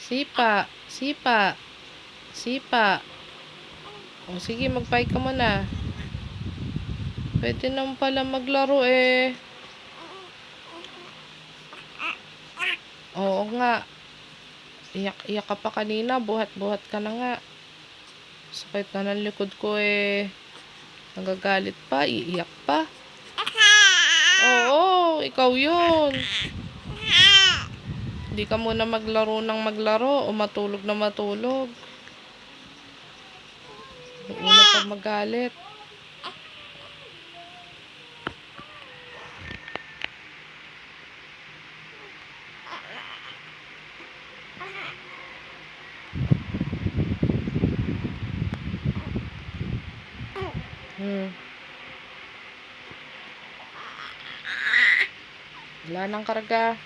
Sipa, sipa, sipa. O sige, magpay ka muna. Pwede naman pala maglaro eh. Oo nga. Iyak ka pa kanina, buhat-buhat ka na nga. Sakit na ng likod ko eh. Nagagalit pa, iiyak pa. Oo, ikaw yun. Hindi ka muna maglaro ng maglaro o matulog na matulog. Una pa magalit. Wala nang karga.